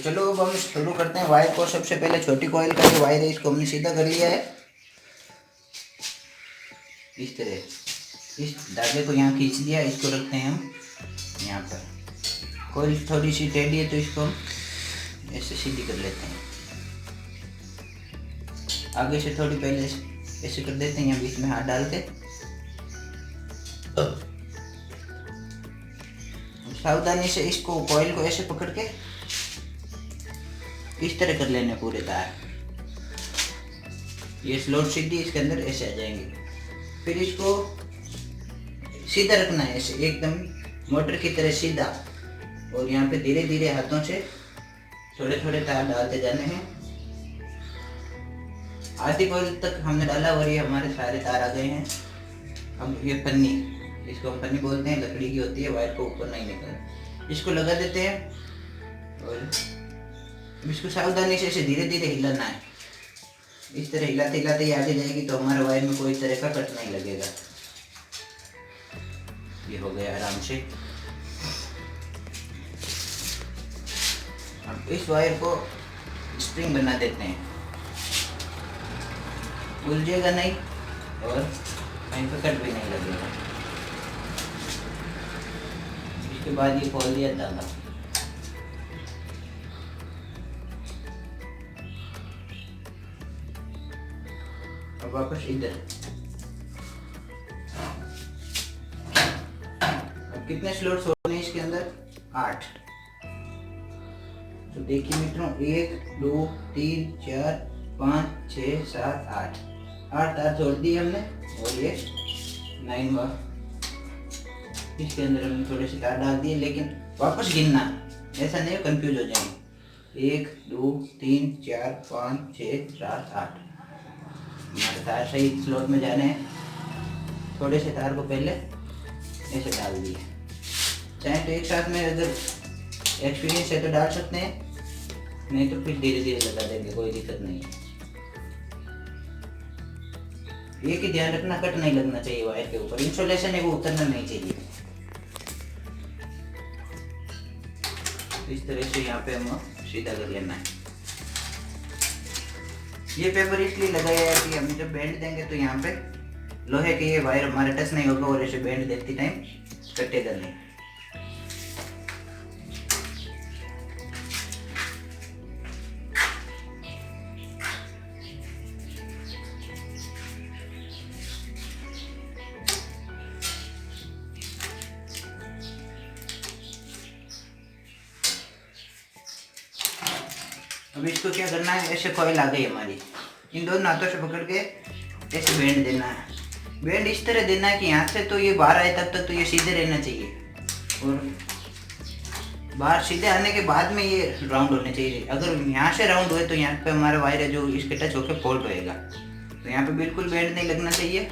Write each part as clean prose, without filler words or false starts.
चलो अब हम शुरू करते हैं वायर को। सबसे पहले छोटी कॉइल का जो वायर है इसको हमने सीधा कर लिया है इस तरह। इस धागे को यहाँ खींच लिया, इसको रखते हैं हम यहाँ पर। कॉइल थोड़ी सी टेढ़ी है तो इसको हम ऐसे सीधी कर लेते हैं। आगे से थोड़ी पहले ऐसे कर देते हैं, यहाँ बीच में हाथ डाल के। सावधानी से इसको कॉइल को ऐसे पकड़ के इस तरह कर लेने पूरे तार। ये स्लॉट सीधी इसके अंदर ऐसे आ जाएंगे। फिर इसको सीधा रखना है ऐसे एकदम मोटर की तरह सीधा, और यहाँ पे धीरे धीरे हाथों से थोड़े थोड़े तार डालते जाने हैं। आधी कॉइल तक हमने डाला और ये हमारे सारे तार आ गए हैं। अब ये पन्नी, इसको हम पन्नी बोलते हैं, लकड़ी की होती है, वायर को ऊपर नहीं निकलना। इसको लगा देते हैं और इसको सावधानी से धीरे धीरे हिलाना है। इस तरह हिलाते हिलाते ही आगे जाएगी तो हमारे वायर में कोई तरह का कट नहीं लगेगा। ये हो गया आराम से। अब इस वायर को स्प्रिंग बना देते हैं, उलझेगा नहीं और कहीं पर कट भी नहीं लगेगा। इसके बाद ये खोल दिया धागा। अब वापस इधर। अब कितने स्लॉट्स होने हैं इसके अंदर? 8। तो देखिए मित्रों, 1 2 3 4 5 6 7 8 तार जोड़ दिए हमने। और ये 9 इसके अंदर हमने थोड़े से तार डाल दिए, लेकिन वापस गिनना, ऐसा नहीं कंफ्यूज हो जाएंगे। 1 2 3 4 5 6 7 8 हमारे तार सही स्लॉट में जाने हैं। थोड़े से तार को पहले ऐसे डाल दिए। चाहे तो एक साथ में अगर एक्सपीरियंस है तो डाल सकते हैं, नहीं तो फिर धीरे धीरे लगा देंगे, कोई दिक्कत नहीं है। एक ही ध्यान रखना, कट नहीं लगना चाहिए वायर के ऊपर। इंसुलेशन है वो उतरना नहीं चाहिए। इस तरह से यहाँ पे हम सीधा कर लेना है। ये पेपर इसलिए लगाया है कि हम जब बैंड देंगे तो यहाँ पे लोहे के ये वायर हमारे टच नहीं होगा और ऐसे बैंड देते टाइम कटेगा नहीं। अब इसको क्या करना है, ऐसे कॉइल आ गई हमारी, इन दोनों हाथों से पकड़ के ऐसे बैंड देना है। बैंड इस तरह देना है कि यहाँ से तो ये बाहर आए तब तक तो ये सीधे रहना चाहिए, और बाहर सीधे आने के बाद में ये राउंड होने चाहिए। अगर यहाँ से राउंड हुए तो यहाँ पे हमारा वायर है जो इसके टच होकर फॉल्ट होएगा। तो यहाँ पे बिल्कुल बैंड नहीं लगना चाहिए।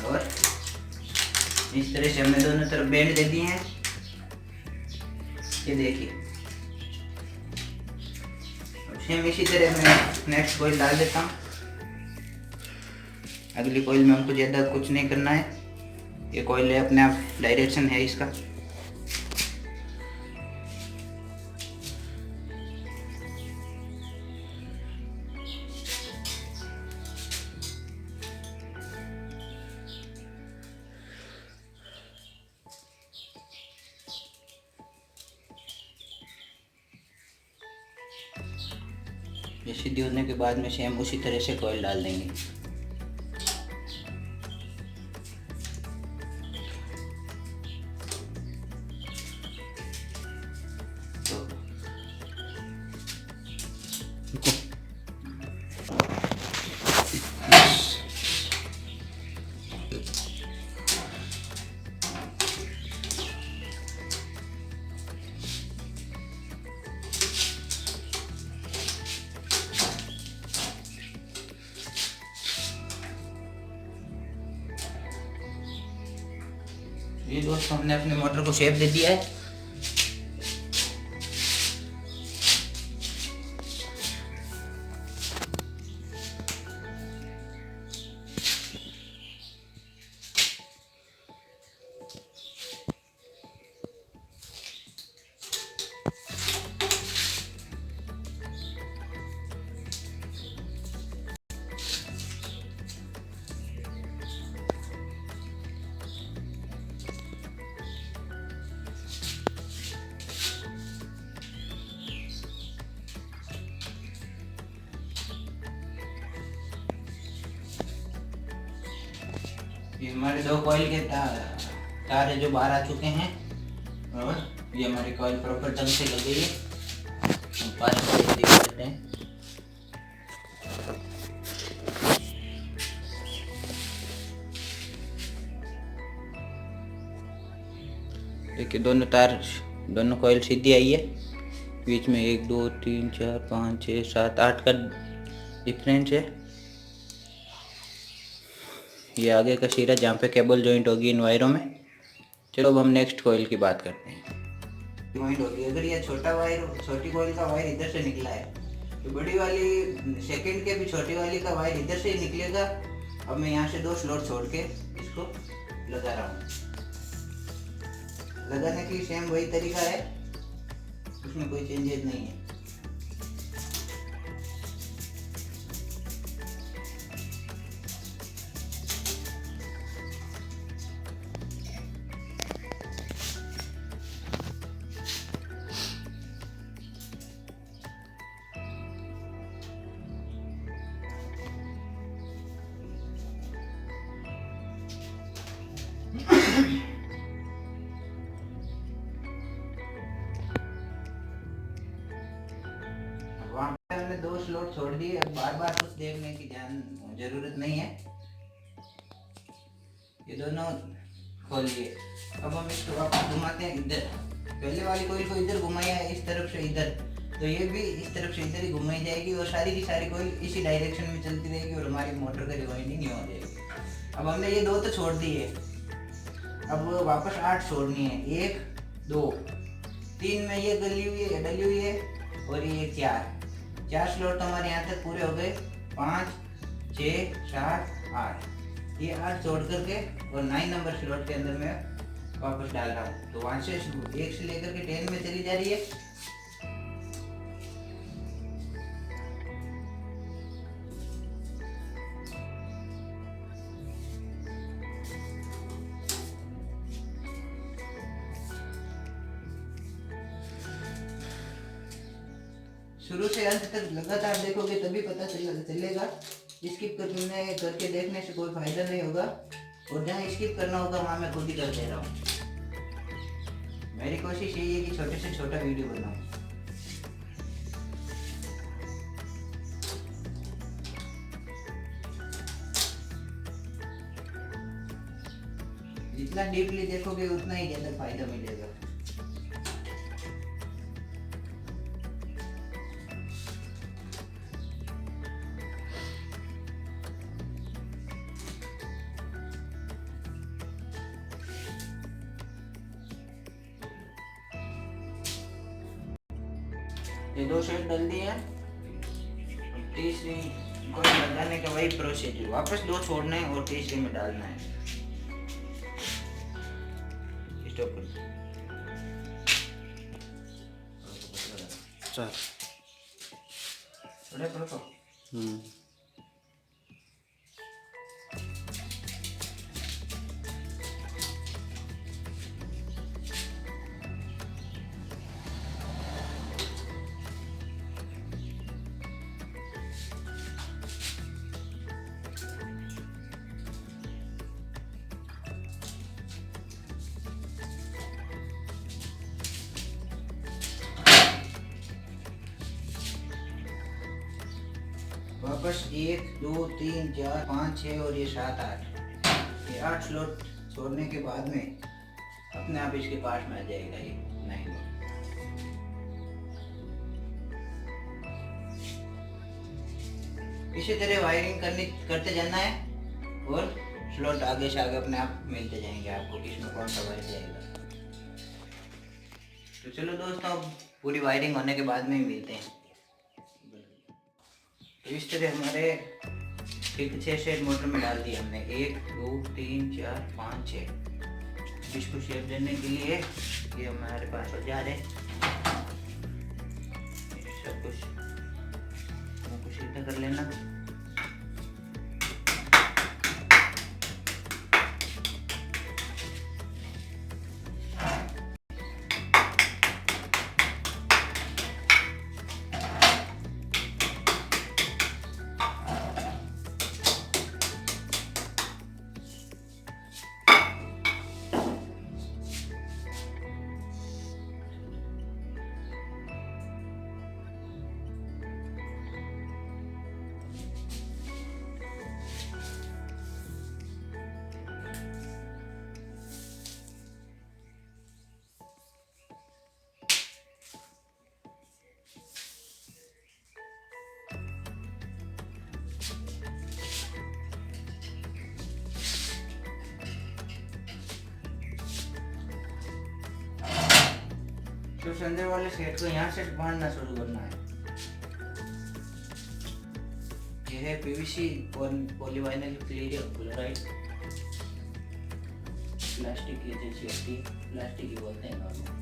और इस तरह से हमने दोनों तरफ बैंड दे दिए हैं। ये देखिए, सेम इसी तरह मैं नेक्स्ट कॉइल डाल देता हूँ। अगली कॉइल में हमको ज़्यादा कुछ नहीं करना है। ये कॉइल है अपने आप, डायरेक्शन है इसका। ये सीधी होने के बाद में सेम उसी तरह से कॉइल डाल देंगे। ये दोस्तों हमने अपने मोटर को शेप दे दिया है। ये हमारे दो कॉइल के तार है जो बाहर आ चुके हैं और ये हमारी कॉइल प्रॉपर ढंग से लग गई है। हम पास से देख सकते हैं। देखिए दोनों कॉइल सीधी आई है। बीच में 1 2 3 4 5 6 7 8 का डिफरेंस है। ये आगे का सिरा जहाँ पे केबल जॉइंट होगी इन वायरों में। चलो अब हम नेक्स्ट कॉइल की बात करते हैं। जॉइंट होगी, अगर ये छोटा वायर, छोटी कॉइल का वायर इधर से निकला है तो बड़ी वाली सेकंड के भी छोटी वाली का वायर इधर से ही निकलेगा। अब मैं यहाँ से 2 स्लॉट छोड़ के इसको लगा रहा हूँ। लगाने के लिए सेम वही तरीका है, उसमें कोई चेंजेस नहीं है। वहाँ पे हमने 2 स्लॉट छोड़ दिए। अब बार बार कुछ देखने की जरूरत नहीं है, ये दोनों खोल लिए। अब हम इसको वापस घुमाते हैं इधर। पहले वाली कोइल को इधर घुमाया है, इस तरफ से इधर, तो ये भी इस तरफ से इधर ही घुमाई जाएगी और सारी की सारी कोइल इसी डायरेक्शन में चलती रहेगी और हमारी मोटर का रिवाइंडिंग हो जाएगी। अब हमने ये 2 तो छोड़ दिए, अब वापस 8 छोड़नी है। 1 2 3 में ये डली हुई है और ये 4 स्लॉट तो हमारे यहाँ तक पूरे हो गए। 5 6 7 8, ये 8 जोड़ करके और 9 नंबर स्लॉट के अंदर मैं वापस डाल रहा हूँ। तो वहाँ से 1 से लेकर के 10 में चली जा रही है। शुरू से अंत तक लगातार देखोगे तभी पता चलेगा। स्किप करके देखने से कोई फायदा नहीं होगा, और जहाँ स्किप करना होगा वहाँ मैं खुद ही कर दे रहा हूँ। मेरी कोशिश यही है कि छोटे से छोटा वीडियो बनाऊँ। जितना डीपली देखोगे उतना ही ज़्यादा फायदा मिलेगा। ये 2 सेट डाल दिए हैं। तीसरी को लगाने का वही प्रोसीजर, वापस 2 छोड़ना है और तीसरी में डालना है। स्टॉप कर चल थोड़ा पकड़ो। वापस 1 2 3 4 5 6 और ये 7 8, ये 8 स्लॉट छोड़ने के बाद में अपने आप इसके पास में आ जाएगा ये 9। इसी तरह वायरिंग करते जाना है और स्लॉट आगे से आगे अपने आप मिलते जाएंगे आपको किसमें कौन सा वायर जाएगा। तो चलो दोस्तों, अब पूरी वायरिंग होने के बाद में ही मिलते हैं। तो इस तरह हमारे 6 सेट मोटर में डाल दिए हमने। 1 2 3 4 5 6। इसको शेप देने के लिए ये हमारे पास औजार है। सब कुछ सीधा कर लेना। तो अंदर वाले सेट को यहाँ से बांधना शुरू करना है। यह है पीवीसी पॉलीवाइनिल क्लोराइड, प्लास्टिक की जैसी होती है, प्लास्टिक ही बोलते हैं नॉर्मल।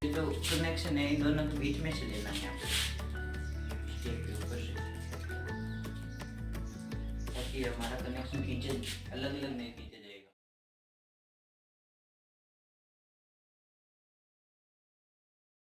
जो कनेक्शन है इन दोनों के बीच में से लेना है आपको, स्टेप के ऊपर से, ताकि हमारा कनेक्शन खींचे अलग अलग नहीं खींचे।